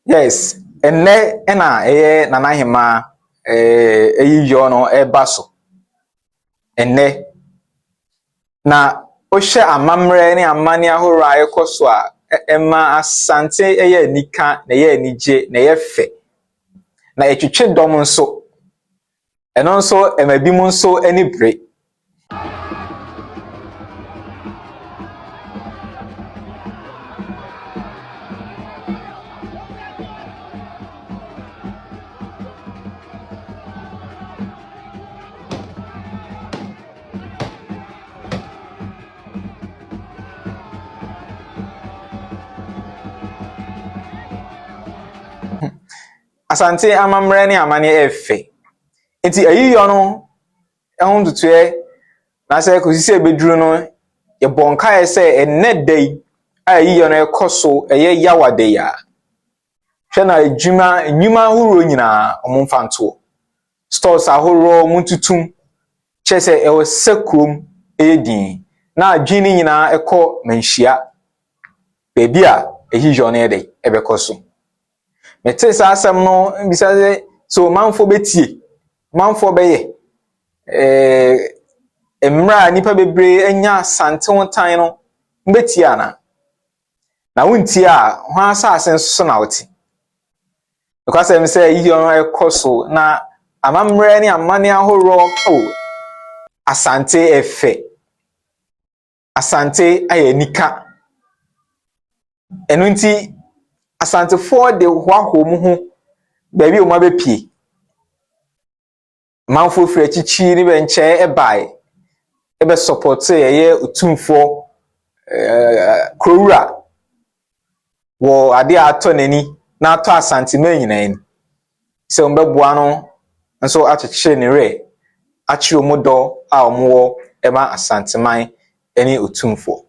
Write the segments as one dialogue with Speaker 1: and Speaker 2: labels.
Speaker 1: Yes, ene na nana hima eyiyo no eba so. Ene na ohye amamre ne amane ahoro a ekoso a ema asante eye nika na ye anije na ye fe. Na etwetwe dom nso. Eno nso emabi mu nso ani bre. Asante amamre ne amane efe. Enti ayiyo no ehun tutue na se kosisi ebeduru no ye bonka ese enne dai ayiyo no ekoso eye yawade ya. Hwe na enyuma huro nyina omumfanto. Stores ahoro muntutum chese ewo sekrom edin na adwini nyina ekọ manhia. Bebi a ehiyo no ede ebekoso. Mete sa asem no bisa se so manfo betie manfo beye emra nipa bebre anya asante wontan no betie ana na wontie a ho asase so na wote because em say yi on ekoso na amamre ni amane ahoro asante efe asante ayanika enu nti asante for de hwaho mu ho baabi o ma bepie manfo firi chichi ni benche ebai ebe support ye utumfo krowura wo ade ato nani na ato asante ma nyina ni se o mbeboa no nso achechire ni re achi omodo a omwo ema asante man eni utumfo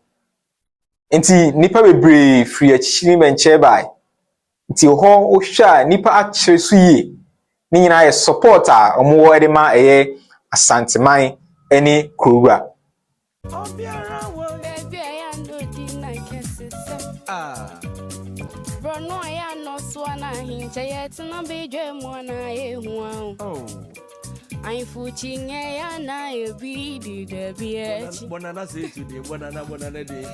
Speaker 1: nti nipa bebre firi chichi ni benche bai nti ho ohwa nipa achire so yie ni nyina ye support a omwo ede ma asante man eni krowura.
Speaker 2: Bruno, I am not swan. I hint yet, no be dream one. I'm footing and I be the beer.
Speaker 3: Banana say today, banana day.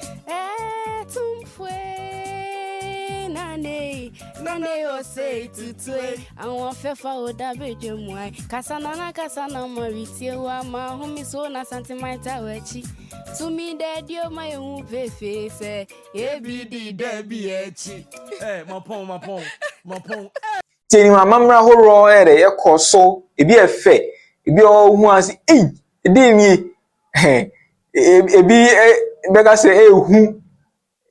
Speaker 2: Nane o say to tway. I want fefa o da be dream why. Casana Mariti, ma home is so na santimata wechi. To me, that you my own face, eh, be the debbie.
Speaker 3: Eh, my pong.
Speaker 1: Teni mamra horo ere yekoso ebi efe ebi ohun asi edi ni ebi bega se ehu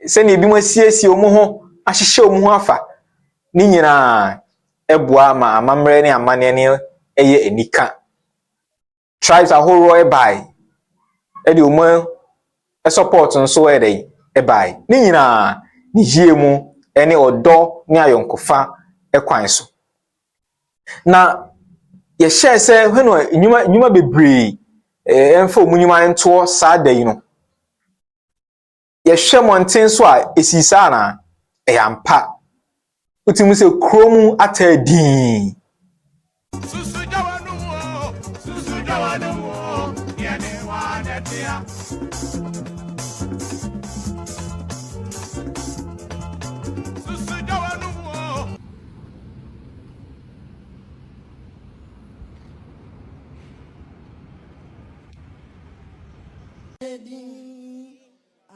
Speaker 1: se na ebi masiesie omo ho ahyehye omo ho afa ni nyina eboa ma amamre ne amane ne eye enika tribes ahoro ebai edi omo support nso ede ebai ni nyina ni hiemu ene odo ne ayonkofa ekwan so na ye share say hweno enyuma bebre emfa omunyuma nto saa dai no ye hwe monten so a esisa na eyampa utimu se kromu atadin
Speaker 3: Susu jawanu yene wane tia.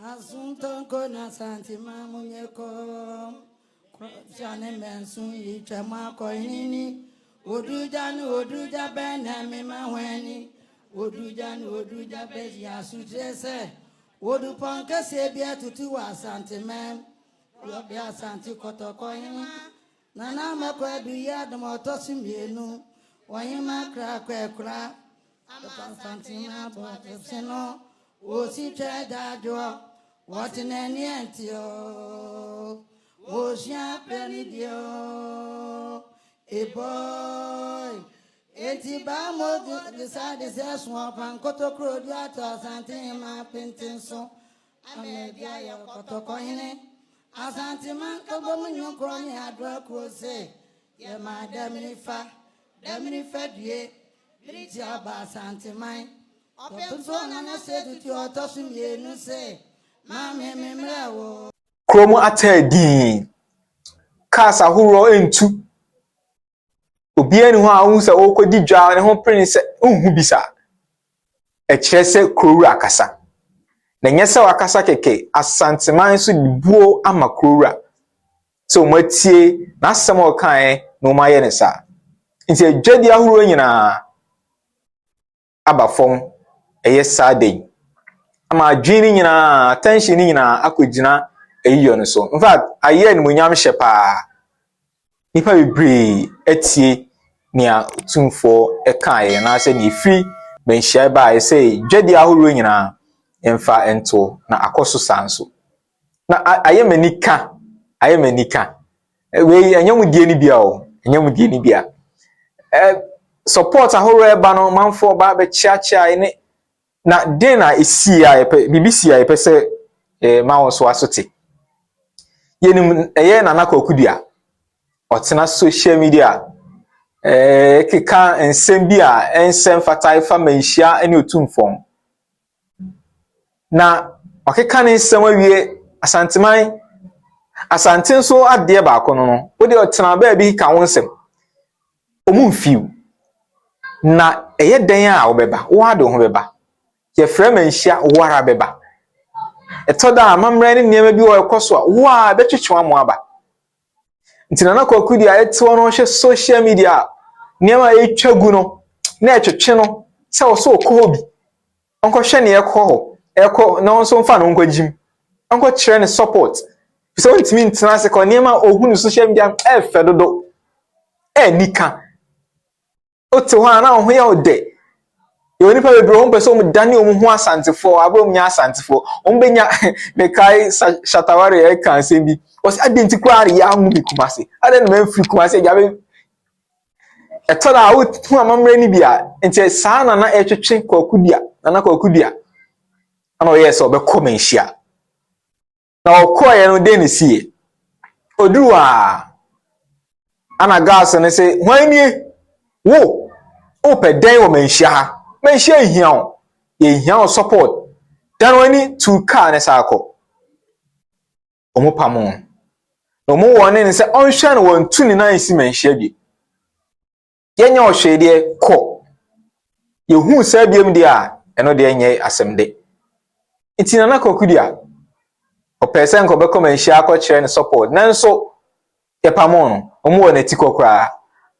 Speaker 4: Asunto kona santima munyeko jane mensu yichama koinini oduja benami mahweni oduja bezi asujese oduponke sebia tutu wa santimem obia santi kotokoyin nana makwedu ya domoto simienu oyima kra kwekra santima boteseno osi tredajo what in any antio ocean penidio a boy etibamo decided to swamp and koto crodia to santima painting so amedia kotokoine Asante man kobo munyo kroni adwa krose. Ye ma demnifa die. Briti aba asante man. Openso na na se tuti otosum ye nu se. Ma me mrewo.
Speaker 1: Kromo atadi. Kasa huro entu. Obi ani ho a hu se okodi dwa ne ho prince unhu bisa. Ekire se krowura akasa. Na nyese wakasa keke asanteman so dibuo ama krowura. So matie na asem okan no maye ne sa. Nti adwadi ahuro nyina abafom eye sadey. Ama adwini nyina attention nyina akogina eyiyo no so. In fact aye ni munyam hyepa. Nipa bebre etie nia tumfo ekan na se ni free benhia ba e say dwadi ahuro nyina emfa ento na akoso sanso. Na aye manika we anyamudie ni bia o anyamudie ni bia support ahoro eba no manfo ba be chiachia ne na den na esi a BBC a pese ma won so asote yenim na nakokudua otena social media keka ensem bia ensem fatai fa manhia ene otumfom na okeka ne nsem awie asanten so ade ba akono no wo de otena ba bi ka wonsem omumfiu na eye den a obeba wo ade ho beba ye frema nhia wara beba etoda amamra ne niam bi wo ekoso a wo a betwetwe amo aba ntina na kokudi a ete wono hwe social media niam a etwagu no na etwetwe no se wo so ko bi onko hwe ne eko na wonso mfa no nkogim onko kire ne support so ntimi ntina se ko niam a ohunu social media efe dodo nika ote ho ana ho ya ode yo nipa bebre ho pese o dane o mu ho asantefo abom nya asantefo o mbenya me kai shataware e kan sembi o se identikware ya hu bi kumase ade na manfri kumase jabe etoda a hu amamre ni bia enti saa na etwetwe kokudua na kokudua ana o yes o be komenhia na okoye no de ne sie oduru a ana gas ne se hwanie wo opeden wo menhia ha menhia hia o ye hia o support dan wani to car ne sako omo pamon no mo woni ne se onhwa ne won tu ni nan isi menhia bi yenya o hwede ko ye hu sa biem dia eno de enye asemde itina na kokudia o person ko be ko menhia akọ kire ne support nanso ye pamon omo wona tikokra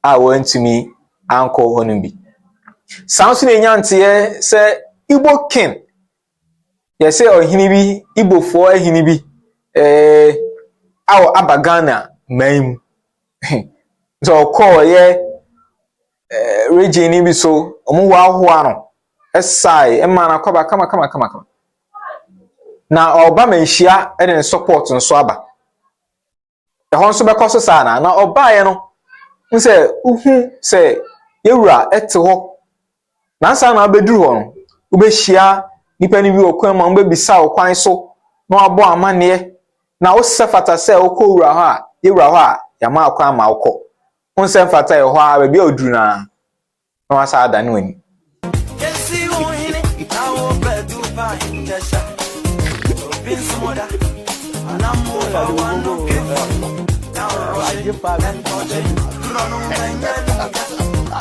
Speaker 1: a wantumi anko honum bi sanso ne nyante se Igbo king ye se ohini bi Igbo fo ahini bi awo abagana maim so ko ye region bi so omo wa ho ano esai ema na koba kama na oba menhia ene support nso aba ho nso be koso sana na oba ye no nse uhu se yewura ete ho na nsa na abeduru ho no ubehia nipa ni bi okwan ma mbebisa okwan so na abo amane na wo sefata se okowura ho a yewura ho a yama akwan ma okọ nse mfata ye ho a be oduru na wasa ada ne wani yesi wo hine na wo bedu ba injesha bin smoda anamu ba wanu kefa na ro aje pa ben toje krono menga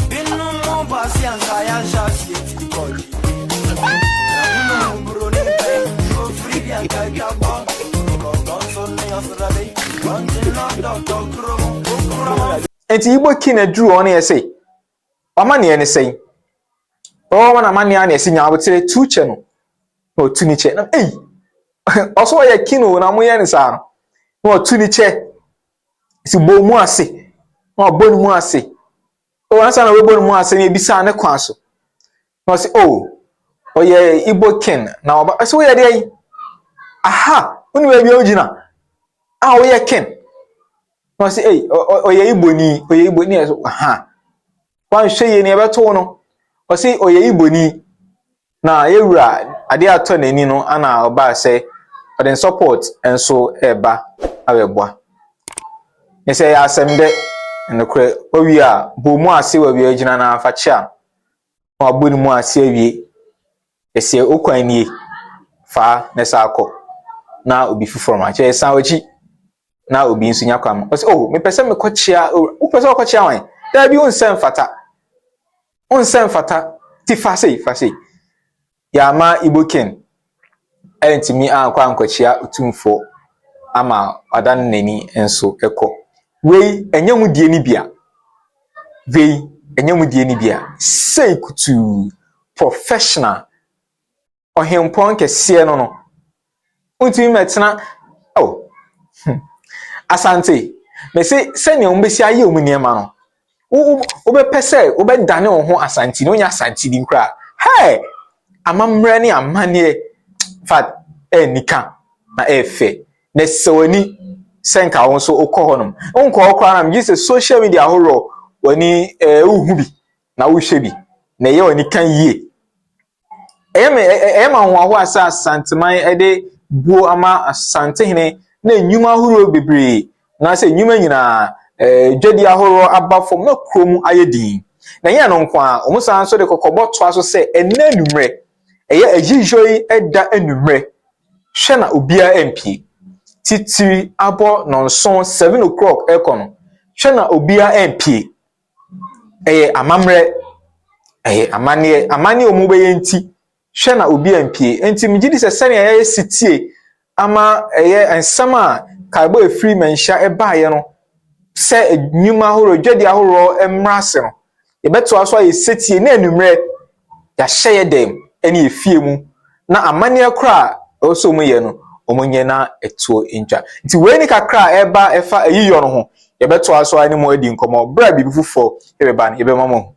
Speaker 1: binu mo pasianza ya shasi koji na bro ni pe o free ya ka ga ba ko son ne asrabe wanje na do kromo enti Igbo king adru on ye say amane ye ne say o wana amane ya ne say nya abotere tuche no o tuniche na oso ye king o na mo ye ne sa no o tuniche si bo mu ase no bonu mu ase o ansa na we bonu mu ase ne bisa ne kwan so no say o ye Igbo king na oba so ye dey aha unu we bi ogina o ye king no say o ye Igbo ni so aha wan hweye ne beto no o say o ye Igbo ni na yewura ade ato nani no ana oba say o den support enso eba abeboa yese ya asemde nokre owi a bo mu ase wa wi agina na afa chia wa bo ni mu ase awie yese okwan nie fa na sa akọ na obi fuforo ma che san wachi na obi nso nya kwam o se oh me pese me kochia o pese kochia wan da bi onsem fata ti fa sei ya ma iboken entimi akwa ankochia otumfo ama adan nani enso ekọ wei enyamudie ni bia sei kutu professional ohempon kese no untimi metena oh asante me se ne ombesi aye omuniema no wo be pese wo be dane wo ho asante no nya asante din kra hey amamre ne amane fat nika na efe ne sewani senka won so okọ honom onko okra na mji se social media horo wani uhu bi na wo hwe bi na ye wani kan yie ma ho asa asanteman ede buo ama asante hene na enyuma horo bebre na se enyuma nyina dwadi ahoro aba fom na krom ayedin na ye no nko a omusan so de kokobọ to aso se enanumre eye ajijoi eda enumre hwe na obia MP titiri abo nonson 7 o'clock ekono hwe na obia MP amamre amane omubeye nti hwe na obia MP enti mgidi se sene eye sitie ama ensama kaibo efiri menhia ebaaye no se nyuma horo dwadi ahoro emrase no yebeto aso aye setie na enumre ya hye dem ene efie mu na amane akra oso mu ye no omonye na etuo intwa nti we ni kakra eba efa ayiyo no ho yebeto aso ani mo adi nkomo bra bibi fufo ebeba no yebema mo